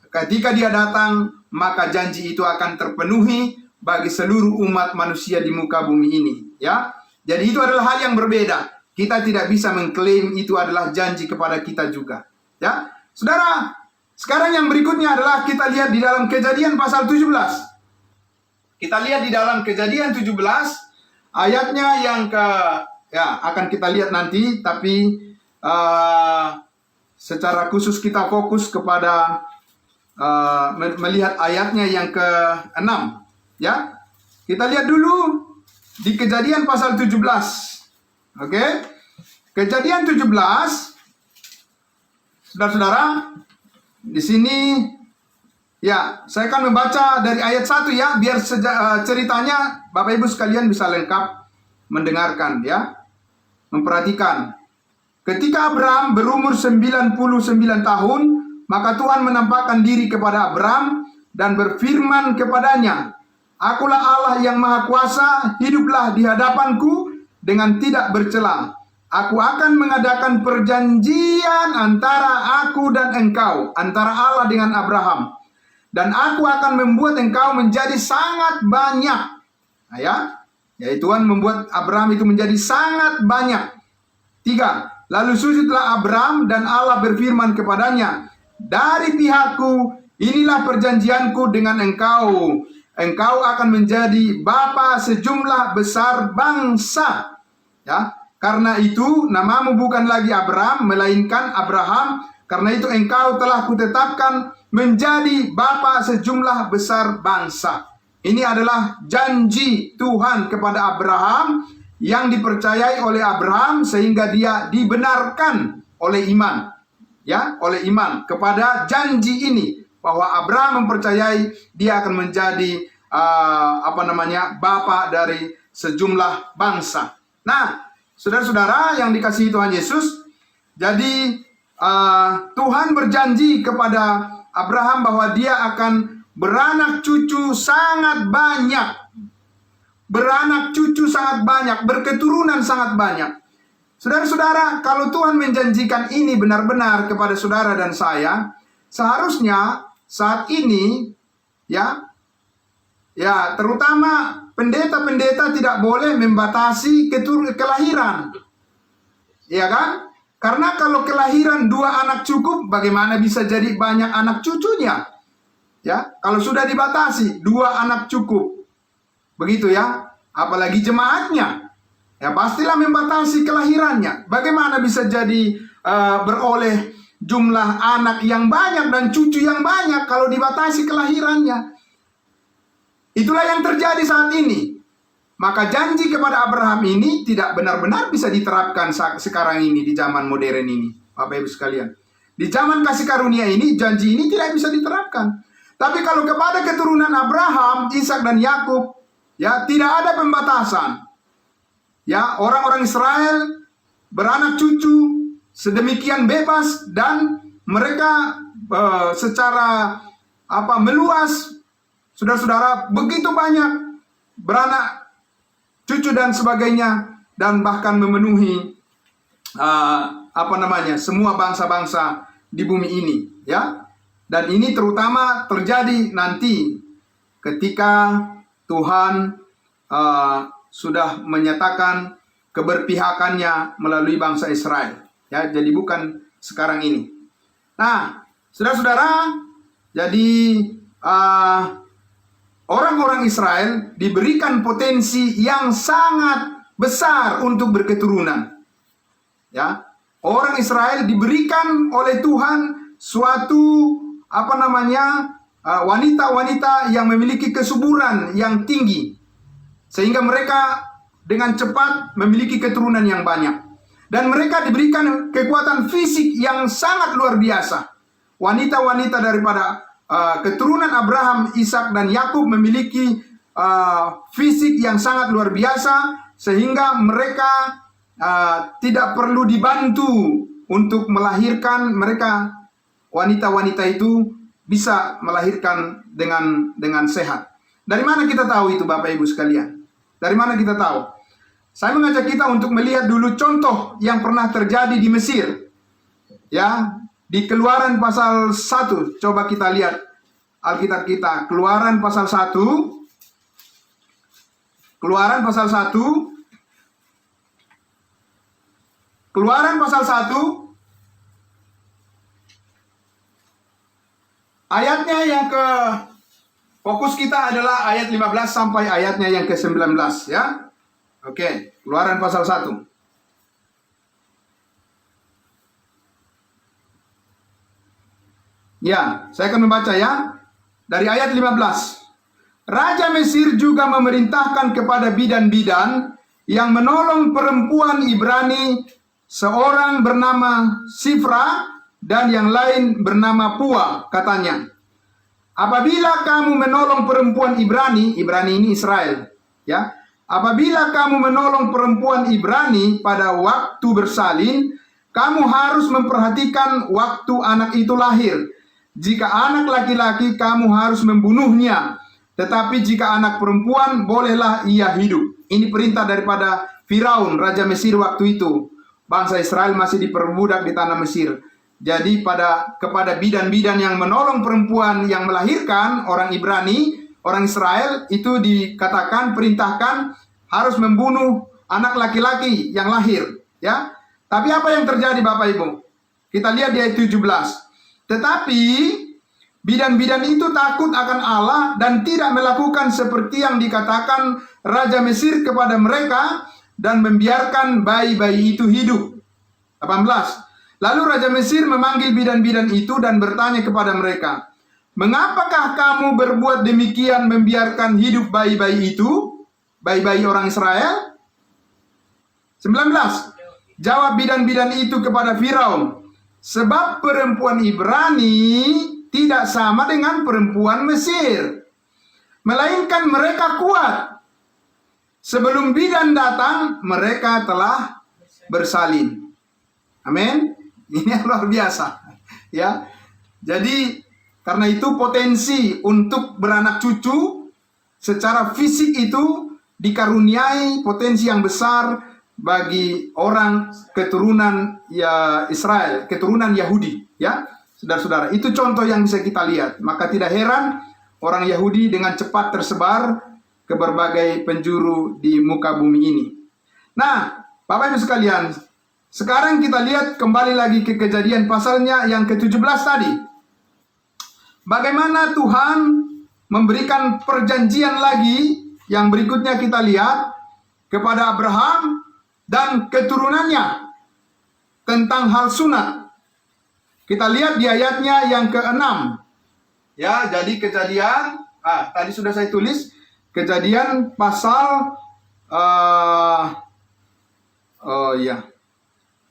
Ketika dia datang, maka janji itu akan terpenuhi bagi seluruh umat manusia di muka bumi ini, ya. Jadi itu adalah hal yang berbeda. Kita tidak bisa mengklaim itu adalah janji kepada kita juga, ya. Saudara, sekarang yang berikutnya adalah kita lihat di dalam Kejadian pasal 17. Kita lihat di dalam Kejadian 17 ayatnya yang akan kita lihat nanti, tapi secara khusus kita fokus kepada melihat ayatnya yang ke-6, ya. Kita lihat dulu di Kejadian pasal 17. Oke. Kejadian 17. Saudara-saudara, di sini ya, saya akan membaca dari ayat 1 ya, biar ceritanya Bapak Ibu sekalian bisa lengkap mendengarkan, ya. Memperhatikan. Ketika Abraham berumur 99 tahun, maka Tuhan menampakkan diri kepada Abraham dan berfirman kepadanya, "Akulah Allah yang Maha Kuasa, hiduplah di hadapanku dengan tidak bercela. Aku akan mengadakan perjanjian antara aku dan engkau, antara Allah dengan Abraham. Dan aku akan membuat engkau menjadi sangat banyak." Nah, ya, Tuhan membuat Abraham itu menjadi sangat banyak. 3. Lalu sujudlah Abraham dan Allah berfirman kepadanya, "Dari pihakku, inilah perjanjianku dengan engkau. Engkau akan menjadi bapa sejumlah besar bangsa." Ya, karena itu namamu bukan lagi Abraham, melainkan Abraham. Karena itu engkau telah kutetapkan menjadi bapa sejumlah besar bangsa. Ini adalah janji Tuhan kepada Abraham yang dipercayai oleh Abraham sehingga dia dibenarkan oleh iman. Ya, oleh iman kepada janji ini bahwa Abraham mempercayai dia akan menjadi bapa dari sejumlah bangsa. Nah, saudara-saudara yang dikasihi Tuhan Yesus, jadi Tuhan berjanji kepada Abraham bahwa dia akan beranak cucu sangat banyak. Beranak cucu sangat banyak, berketurunan sangat banyak. Saudara-saudara, kalau Tuhan menjanjikan ini benar-benar kepada saudara dan saya, seharusnya saat ini, ya, terutama pendeta-pendeta tidak boleh membatasi kelahiran. ya kan? Karena kalau kelahiran 2 anak cukup, bagaimana bisa jadi banyak anak cucunya? Ya, kalau sudah dibatasi 2 anak cukup, begitu ya. Apalagi jemaatnya, ya pastilah membatasi kelahirannya. Bagaimana bisa jadi beroleh jumlah anak yang banyak dan cucu yang banyak kalau dibatasi kelahirannya? Itulah yang terjadi saat ini. Maka janji kepada Abraham ini tidak benar-benar bisa diterapkan sekarang ini di zaman modern ini, Bapak Ibu sekalian. Di zaman kasih karunia ini, janji ini tidak bisa diterapkan. Tapi kalau kepada keturunan Abraham, Ishak dan Yakub, ya tidak ada pembatasan. Ya, orang-orang Israel beranak cucu sedemikian bebas dan mereka secara meluas, saudara-saudara, begitu banyak beranak cucu dan sebagainya, dan bahkan memenuhi semua bangsa-bangsa di bumi ini, ya. Dan ini terutama terjadi nanti ketika Tuhan sudah menyatakan keberpihakannya melalui bangsa Israel, ya. Jadi bukan sekarang ini. Nah, saudara-saudara, jadi orang-orang Israel diberikan potensi yang sangat besar untuk berketurunan. Ya, orang Israel diberikan oleh Tuhan suatu wanita-wanita yang memiliki kesuburan yang tinggi, sehingga mereka dengan cepat memiliki keturunan yang banyak. Dan mereka diberikan kekuatan fisik yang sangat luar biasa. Wanita-wanita daripada keturunan Abraham, Ishak dan Yakub memiliki fisik yang sangat luar biasa, sehingga mereka tidak perlu dibantu untuk melahirkan. Mereka wanita-wanita itu bisa melahirkan dengan sehat. Dari mana kita tahu itu, Bapak Ibu sekalian? Dari mana kita tahu? Saya mengajak kita untuk melihat dulu contoh yang pernah terjadi di Mesir. Ya, di Keluaran pasal 1, coba kita lihat Alkitab kita. Keluaran pasal 1. Keluaran pasal 1. Keluaran pasal 1. Ayatnya yang fokus kita adalah ayat 15 sampai ayatnya yang ke-19, ya. Oke, Keluaran pasal 1. Ya, saya akan membaca ya. Dari ayat 15. Raja Mesir juga memerintahkan kepada bidan-bidan yang menolong perempuan Ibrani, seorang bernama Sifra dan yang lain bernama Pua, katanya. Apabila kamu menolong perempuan Ibrani ini Israel, ya. Apabila kamu menolong perempuan Ibrani pada waktu bersalin, kamu harus memperhatikan waktu anak itu lahir. Jika anak laki-laki, kamu harus membunuhnya. Tetapi jika anak perempuan, bolehlah ia hidup. Ini perintah daripada Firaun, Raja Mesir waktu itu. Bangsa Israel masih diperbudak di tanah Mesir. Jadi kepada bidan-bidan yang menolong perempuan yang melahirkan, orang Ibrani, orang Israel, itu dikatakan, perintahkan harus membunuh anak laki-laki yang lahir, ya. Tapi apa yang terjadi, Bapak Ibu? Kita lihat di ayat 17. Tetapi bidan-bidan itu takut akan Allah dan tidak melakukan seperti yang dikatakan Raja Mesir kepada mereka dan membiarkan bayi-bayi itu hidup. 18. Lalu Raja Mesir memanggil bidan-bidan itu dan bertanya kepada mereka, "Mengapakah kamu berbuat demikian, membiarkan hidup bayi-bayi itu?" Bayi-bayi orang Israel. 19. Jawab bidan-bidan itu kepada Firaun, "Sebab perempuan Ibrani tidak sama dengan perempuan Mesir, melainkan mereka kuat. Sebelum bidan datang, mereka telah bersalin." Amin. Ini luar biasa, ya. Jadi karena itu potensi untuk beranak cucu secara fisik itu dikaruniai potensi yang besar bagi orang keturunan Israel, keturunan Yahudi, ya. Saudara-saudara, itu contoh yang bisa kita lihat. Maka tidak heran orang Yahudi dengan cepat tersebar ke berbagai penjuru di muka bumi ini. Nah, Bapak Ibu sekalian, Sekarang kita lihat kembali lagi ke Kejadian pasalnya yang ke-17 tadi. Bagaimana Tuhan memberikan perjanjian lagi yang berikutnya kita lihat kepada Abraham dan keturunannya tentang hal sunat. Kita lihat di ayatnya yang ke-6. Ya, jadi Kejadian, tadi sudah saya tulis, Kejadian pasal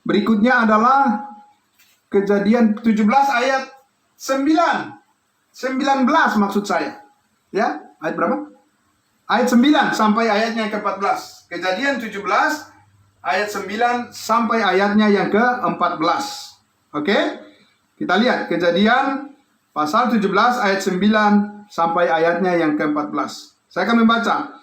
berikutnya adalah Kejadian 17 ayat 19 maksud saya. Ya, ayat berapa? Ayat 9 sampai ayatnya yang ke-14. Kejadian 17 ayat 9 sampai ayatnya yang ke-14. Oke? Kita lihat Kejadian pasal 17 ayat 9 sampai ayatnya yang ke-14. Saya akan membaca.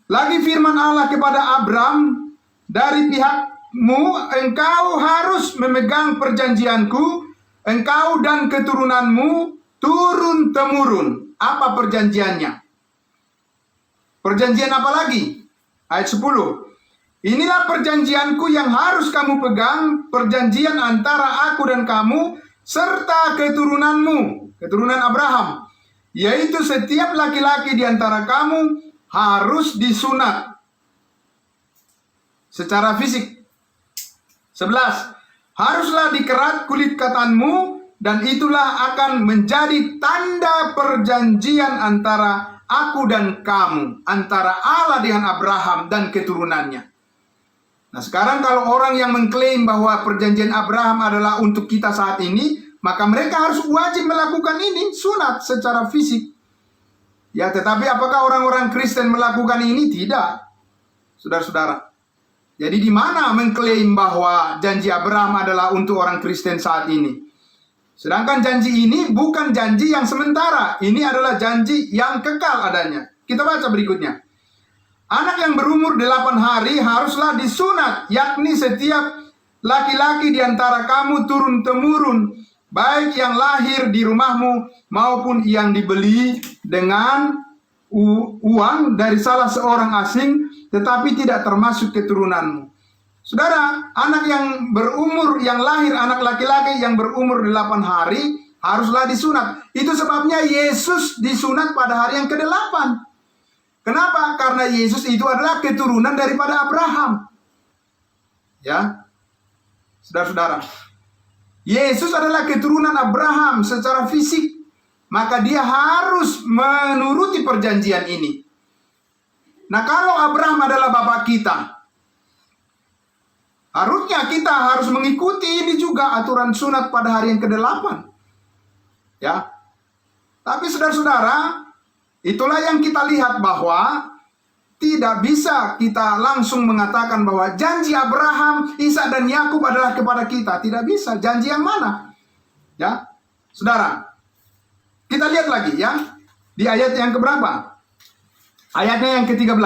Lagi firman Allah kepada Abram, dari pihakmu engkau harus memegang perjanjianku, engkau dan keturunanmu turun-temurun. Apa perjanjiannya? Perjanjian apa lagi? Ayat 10. Inilah perjanjianku yang harus kamu pegang, perjanjian antara aku dan kamu, serta keturunanmu, keturunan Abraham. Yaitu setiap laki-laki di antara kamu harus disunat secara fisik. 11. Haruslah dikerat kulit katanmu, dan itulah akan menjadi tanda perjanjian antara aku dan kamu, antara Allah dengan Abraham dan keturunannya. Nah, sekarang kalau orang yang mengklaim bahwa perjanjian Abraham adalah untuk kita saat ini, maka mereka harus wajib melakukan ini, sunat secara fisik. Ya, tetapi apakah orang-orang Kristen melakukan ini? Tidak, saudara-saudara. Jadi di mana mengklaim bahwa janji Abraham adalah untuk orang Kristen saat ini? Sedangkan janji ini bukan janji yang sementara. Ini adalah janji yang kekal adanya. Kita baca berikutnya. Anak yang berumur 8 hari haruslah disunat, yakni setiap laki-laki di antara kamu turun-temurun, baik yang lahir di rumahmu maupun yang dibeli dengan uang dari salah seorang asing, tetapi tidak termasuk keturunanmu. Saudara, anak yang berumur, yang lahir, anak laki-laki yang berumur 8 hari haruslah disunat. Itu sebabnya Yesus disunat pada hari yang ke-8. Kenapa? Karena Yesus itu adalah keturunan daripada Abraham. Ya, saudara-saudara, Yesus adalah keturunan Abraham secara fisik. Maka dia harus menuruti perjanjian ini. Nah, kalau Abraham adalah bapak kita, harusnya kita harus mengikuti ini juga, aturan sunat pada hari yang ke-8. Ya. Tapi saudara-saudara, itulah yang kita lihat bahwa tidak bisa kita langsung mengatakan bahwa janji Abraham, Ishak dan Yakub adalah kepada kita. Tidak bisa. Janji yang mana? Ya. Saudara, kita lihat lagi ya. Di ayat yang keberapa? Ayatnya yang ke-13.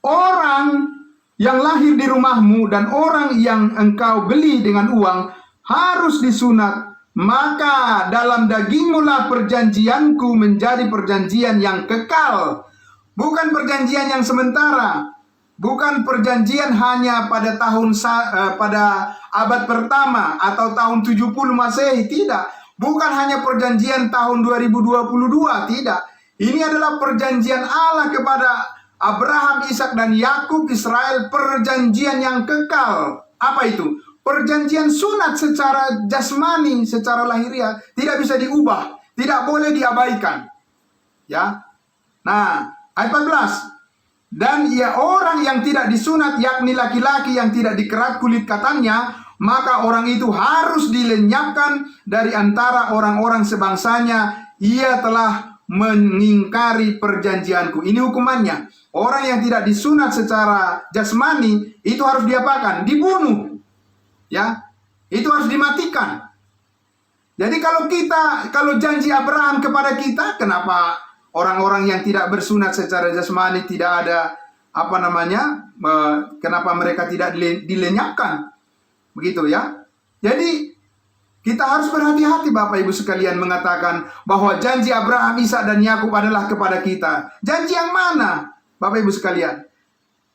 Orang yang lahir di rumahmu dan orang yang engkau beli dengan uang harus disunat. Maka dalam dagingmu lah perjanjianku menjadi perjanjian yang kekal. Bukan perjanjian yang sementara. Bukan perjanjian hanya pada pada abad pertama atau tahun 70 Masehi. Tidak. Bukan hanya perjanjian tahun 2022. Tidak. Ini adalah perjanjian Allah kepada Abraham, Ishak dan Yakub, Israel. Perjanjian yang kekal. Apa itu? Perjanjian sunat secara jasmani, secara lahiriah, tidak bisa diubah, tidak boleh diabaikan. Ya. Nah, ayat 14. Dan ia orang yang tidak disunat, yakni laki-laki yang tidak dikerat kulit katannya, maka orang itu harus dilenyapkan dari antara orang-orang sebangsanya. Ia telah mengingkari perjanjianku. Ini hukumannya. Orang yang tidak disunat secara jasmani itu harus diapakan? Dibunuh. Ya, itu harus dimatikan. Jadi kalau janji Abraham kepada kita, kenapa orang-orang yang tidak bersunat secara jasmani tidak ada kenapa mereka tidak dilenyapkan? Begitu ya. Jadi kita harus berhati-hati Bapak Ibu sekalian mengatakan bahwa janji Abraham, Ishak dan Yakub adalah kepada kita. Janji yang mana Bapak Ibu sekalian?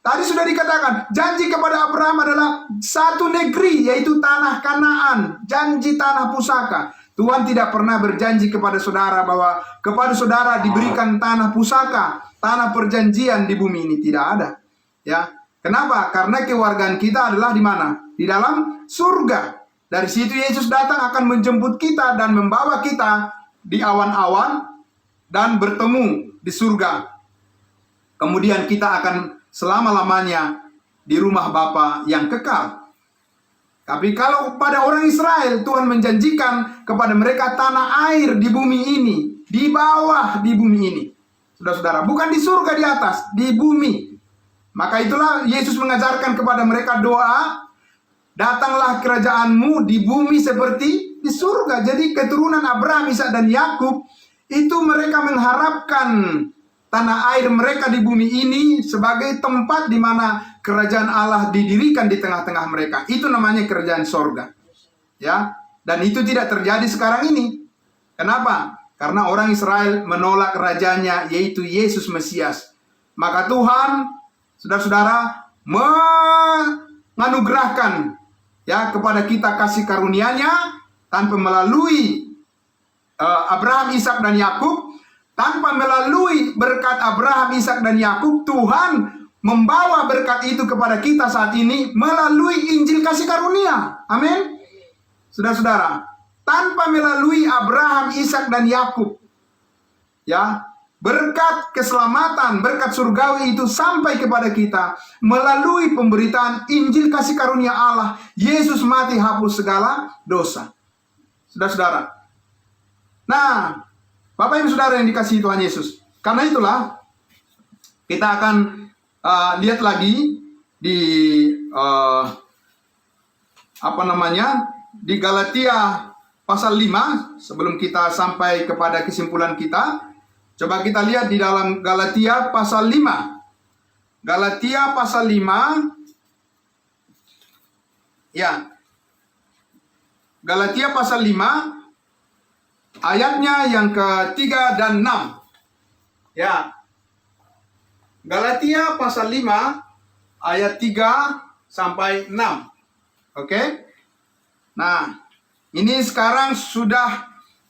Tadi sudah dikatakan, janji kepada Abraham adalah satu negeri, yaitu tanah Kanaan, janji tanah pusaka. Tuhan tidak pernah berjanji kepada saudara bahwa kepada saudara diberikan tanah pusaka, tanah perjanjian di bumi ini, tidak ada. Ya, kenapa? Karena kewargaan kita adalah di mana? Di dalam surga. Dari situ Yesus datang akan menjemput kita dan membawa kita di awan-awan dan bertemu di surga. Kemudian kita akan selama-lamanya di rumah Bapa yang kekal. Tapi kalau pada orang Israel, Tuhan menjanjikan kepada mereka tanah air di bumi ini, di bawah di bumi ini. Saudara-saudara, bukan di surga di atas, di bumi. Maka itulah Yesus mengajarkan kepada mereka doa, datanglah kerajaanmu di bumi seperti di surga. Jadi keturunan Abraham, Ishak dan Yakub itu mereka mengharapkan tanah air mereka di bumi ini sebagai tempat di mana kerajaan Allah didirikan di tengah-tengah mereka. Itu namanya kerajaan sorga. Ya, dan itu tidak terjadi sekarang ini. Kenapa? Karena orang Israel menolak rajanya, yaitu Yesus Mesias. Maka Tuhan, saudara-saudara, menganugerahkan ya kepada kita kasih karunia-Nya tanpa melalui Abraham, Ishak dan Yakub. Tanpa melalui berkat Abraham, Ishak dan Yakub, Tuhan membawa berkat itu kepada kita saat ini melalui Injil kasih karunia. Amin. Saudara-saudara, tanpa melalui Abraham, Ishak dan Yakub, ya, berkat keselamatan, berkat surgawi itu sampai kepada kita melalui pemberitaan Injil kasih karunia Allah. Yesus mati hapus segala dosa. Saudara-saudara. Nah, Bapak Ibu Saudara yang dikasihi Tuhan Yesus, karena itulah kita akan lihat lagi di di Galatia pasal 5 sebelum kita sampai kepada kesimpulan kita. Coba kita lihat di dalam Galatia pasal 5. Galatia pasal 5. Ya. Galatia pasal 5 ayatnya yang ke-3 dan 6. Ya. Galatia pasal 5 ayat 3 sampai 6. Oke? Nah, ini sekarang sudah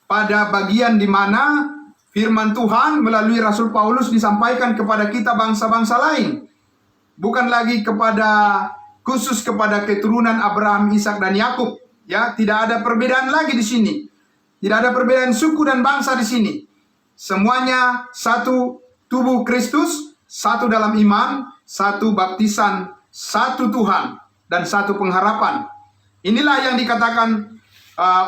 pada bagian di mana firman Tuhan melalui Rasul Paulus disampaikan kepada kita bangsa-bangsa lain. Bukan lagi khusus kepada keturunan Abraham, Ishak dan Yakub. Ya, tidak ada perbedaan lagi di sini. Tidak ada perbedaan suku dan bangsa di sini. Semuanya satu tubuh Kristus, satu dalam iman, satu baptisan, satu Tuhan, dan satu pengharapan. Inilah yang dikatakan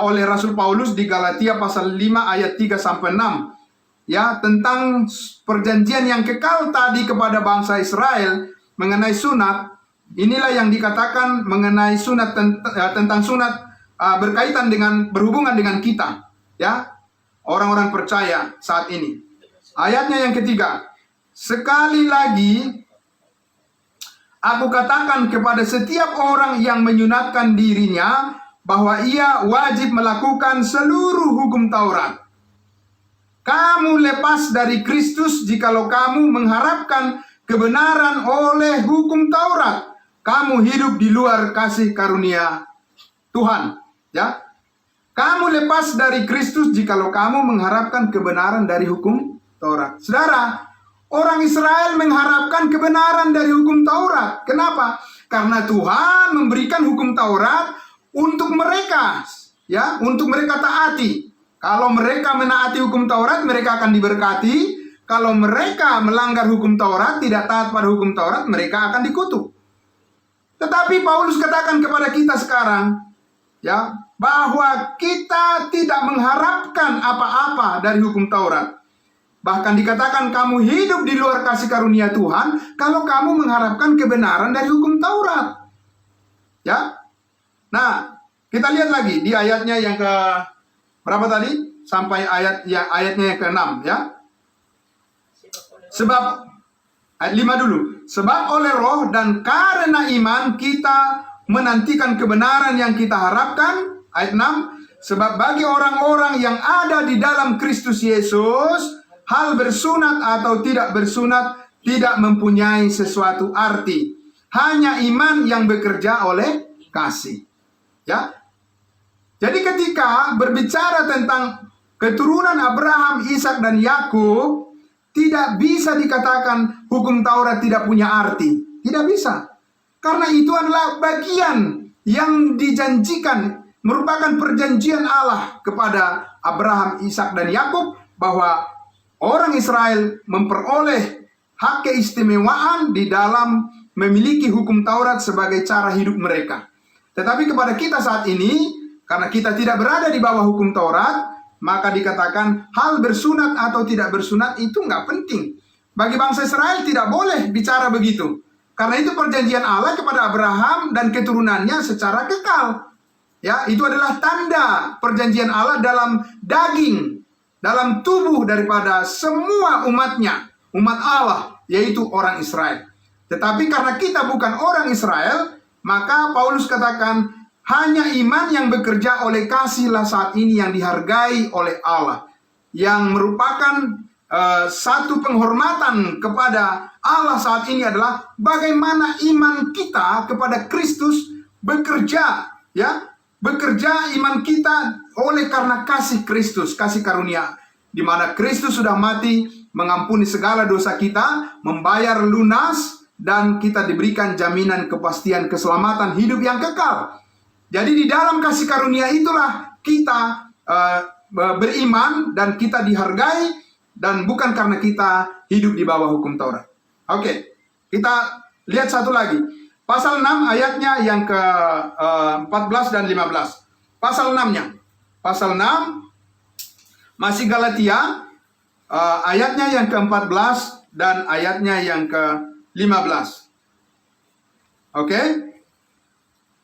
oleh Rasul Paulus di Galatia pasal 5 ayat 3 sampai 6. Ya, tentang perjanjian yang kekal tadi kepada bangsa Israel mengenai sunat. Inilah yang dikatakan mengenai sunat, tentang sunat berkaitan dengan, berhubungan dengan kita, ya, orang-orang percaya saat ini. Ayatnya yang ketiga, sekali lagi aku katakan kepada setiap orang yang menyunatkan dirinya bahwa ia wajib melakukan seluruh hukum Taurat. Kamu lepas dari Kristus jikalau kamu mengharapkan kebenaran oleh hukum Taurat. Kamu hidup di luar kasih karunia Tuhan. Ya, kamu lepas dari Kristus jikalau kamu mengharapkan kebenaran dari hukum Taurat. Saudara, orang Israel mengharapkan kebenaran dari hukum Taurat. Kenapa? Karena Tuhan memberikan hukum Taurat untuk mereka, ya, untuk mereka taati. Kalau mereka menaati hukum Taurat, mereka akan diberkati. Kalau mereka melanggar hukum Taurat, tidak taat pada hukum Taurat, mereka akan dikutuk. Tetapi Paulus katakan kepada kita sekarang, ya, bahwa kita tidak mengharapkan apa-apa dari hukum Taurat. Bahkan dikatakan kamu hidup di luar kasih karunia Tuhan kalau kamu mengharapkan kebenaran dari hukum Taurat. Ya. Nah, kita lihat lagi di ayatnya yang ke berapa tadi? Sampai ayatnya yang ke-6, ya. Sebab ayat 5 dulu. Sebab oleh roh dan karena iman kita menantikan kebenaran yang kita harapkan. Ayat 6. Sebab bagi orang-orang yang ada di dalam Kristus Yesus, hal bersunat atau tidak bersunat tidak mempunyai sesuatu arti. Hanya iman yang bekerja oleh kasih. Ya. Jadi ketika berbicara tentang keturunan Abraham, Ishak dan Yakub, tidak bisa dikatakan hukum Taurat tidak punya arti. Tidak bisa. Karena itu adalah bagian yang dijanjikan, merupakan perjanjian Allah kepada Abraham, Ishak dan Yakub, bahwa orang Israel memperoleh hak keistimewaan di dalam memiliki hukum Taurat sebagai cara hidup mereka. Tetapi kepada kita saat ini, karena kita tidak berada di bawah hukum Taurat, maka dikatakan hal bersunat atau tidak bersunat itu nggak penting. Bagi bangsa Israel tidak boleh bicara begitu. Karena itu perjanjian Allah kepada Abraham dan keturunannya secara kekal. Ya, itu adalah tanda perjanjian Allah dalam daging, dalam tubuh daripada semua umatnya, umat Allah, yaitu orang Israel. Tetapi karena kita bukan orang Israel, maka Paulus katakan, hanya iman yang bekerja oleh kasihlah saat ini yang dihargai oleh Allah. Yang merupakan satu penghormatan kepada Allah saat ini adalah bagaimana iman kita kepada Kristus bekerja. Ya, bekerja iman kita oleh karena kasih Kristus, kasih karunia. Di mana Kristus sudah mati, mengampuni segala dosa kita, membayar lunas, dan kita diberikan jaminan kepastian keselamatan hidup yang kekal. Jadi di dalam kasih karunia itulah kita beriman dan kita dihargai, dan bukan karena kita hidup di bawah hukum Taurat. Oke, kita lihat satu lagi. Pasal 6 ayatnya yang ke-14 dan 15. Pasal 6-nya. Pasal 6 masih Galatia, ayatnya yang ke-14 dan ayatnya yang ke-15. Oke?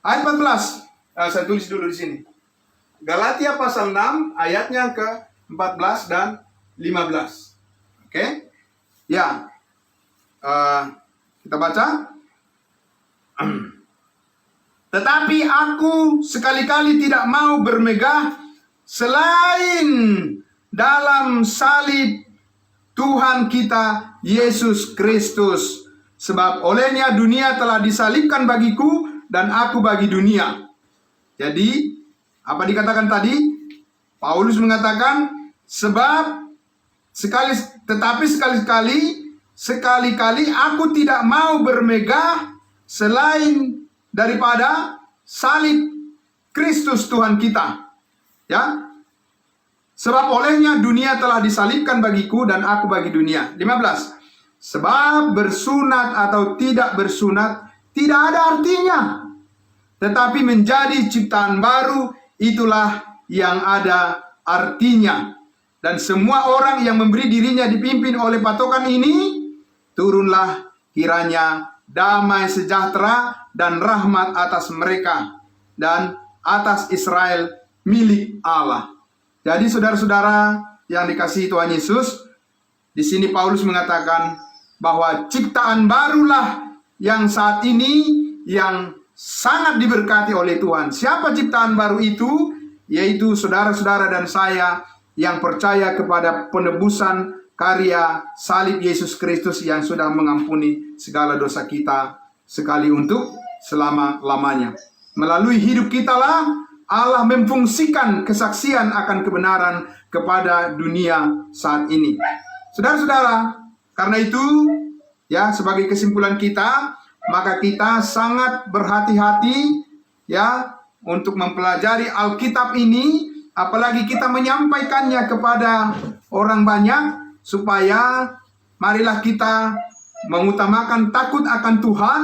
Ayat 14. Saya tulis dulu di sini. Galatia pasal 6 ayatnya ke-14 dan 15. Oke? Ya. Kita baca. Tetapi aku sekali-kali tidak mau bermegah selain dalam salib Tuhan kita Yesus Kristus. Sebab olehnya dunia telah disalibkan bagiku dan aku bagi dunia. Jadi, apa dikatakan tadi? Paulus mengatakan, tetapi sekali-kali aku tidak mau bermegah selain daripada salib Kristus Tuhan kita. Ya. Sebab olehnya dunia telah disalibkan bagiku dan aku bagi dunia. 15. Sebab bersunat atau tidak bersunat tidak ada artinya. Tetapi menjadi ciptaan baru, itulah yang ada artinya. Dan semua orang yang memberi dirinya dipimpin oleh patokan ini, turunlah kiranya damai sejahtera dan rahmat atas mereka dan atas Israel milik Allah. Jadi saudara-saudara yang dikasihi Tuhan Yesus, di sini Paulus mengatakan bahwa ciptaan barulah yang saat ini yang sangat diberkati oleh Tuhan. Siapa ciptaan baru itu? Yaitu saudara-saudara dan saya yang percaya kepada penebusan karya salib Yesus Kristus yang sudah mengampuni segala dosa kita sekali untuk selama-lamanya. Melalui hidup kita lah Allah memfungsikan kesaksian akan kebenaran kepada dunia saat ini. Saudara-saudara, karena itu ya, sebagai kesimpulan kita, maka kita sangat berhati-hati ya untuk mempelajari Alkitab ini, apalagi kita menyampaikannya kepada orang banyak, supaya marilah kita mengutamakan takut akan Tuhan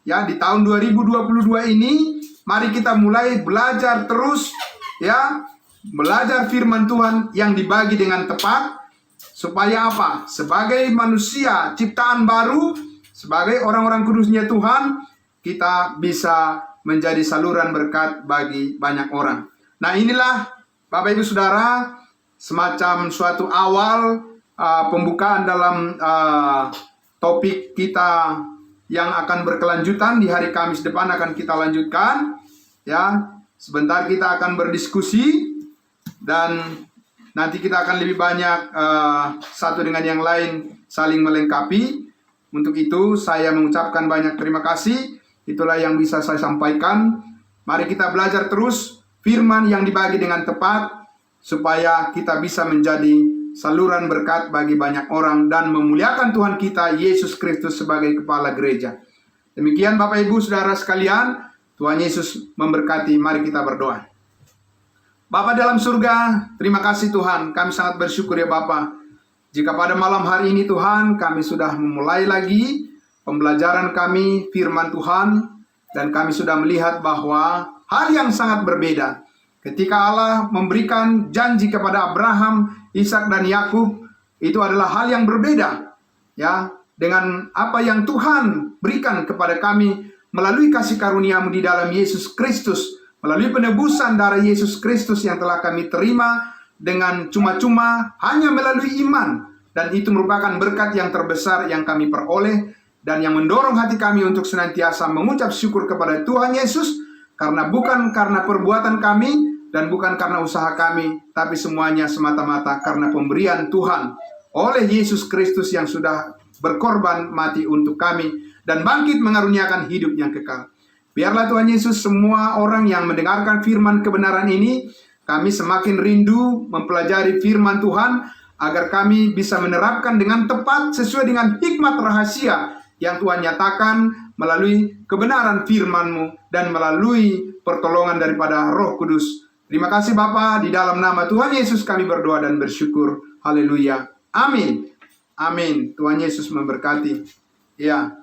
ya. Di tahun 2022 ini, mari kita mulai belajar terus ya, belajar firman Tuhan yang dibagi dengan tepat, supaya apa? Sebagai manusia ciptaan baru, sebagai orang-orang kudusnya Tuhan, kita bisa menjadi saluran berkat bagi banyak orang. Nah, inilah Bapak Ibu Saudara, semacam suatu awal pembukaan dalam topik kita yang akan berkelanjutan. Di hari Kamis depan akan kita lanjutkan. Ya, sebentar kita akan berdiskusi dan nanti kita akan lebih banyak satu dengan yang lain saling melengkapi. Untuk itu saya mengucapkan banyak terima kasih. Itulah yang bisa saya sampaikan. Mari kita belajar terus firman yang dibagi dengan tepat, supaya kita bisa menjadi saluran berkat bagi banyak orang dan memuliakan Tuhan kita Yesus Kristus sebagai kepala gereja. Demikian Bapak Ibu Saudara sekalian, Tuhan Yesus memberkati. Mari kita berdoa. Bapa dalam surga, terima kasih Tuhan. Kami sangat bersyukur ya Bapa, jika pada malam hari ini Tuhan, kami sudah memulai lagi pembelajaran kami firman Tuhan, dan kami sudah melihat bahwa hal yang sangat berbeda ketika Allah memberikan janji kepada Abraham, Ishak dan Yakub, itu adalah hal yang berbeda ya dengan apa yang Tuhan berikan kepada kami melalui kasih karunia-Mu di dalam Yesus Kristus, melalui penebusan darah Yesus Kristus yang telah kami terima dengan cuma-cuma hanya melalui iman. Dan itu merupakan berkat yang terbesar yang kami peroleh, dan yang mendorong hati kami untuk senantiasa mengucap syukur kepada Tuhan Yesus, karena bukan karena perbuatan kami dan bukan karena usaha kami, tapi semuanya semata-mata karena pemberian Tuhan oleh Yesus Kristus yang sudah berkorban mati untuk kami dan bangkit mengaruniakan hidup yang kekal. Biarlah Tuhan Yesus, semua orang yang mendengarkan firman kebenaran ini, kami semakin rindu mempelajari firman Tuhan, agar kami bisa menerapkan dengan tepat sesuai dengan hikmat rahasia yang Tuhan nyatakan melalui kebenaran firman-Mu dan melalui pertolongan daripada Roh Kudus. Terima kasih Bapa, di dalam nama Tuhan Yesus kami berdoa dan bersyukur. Haleluya. Amin. Amin. Tuhan Yesus memberkati. Ya.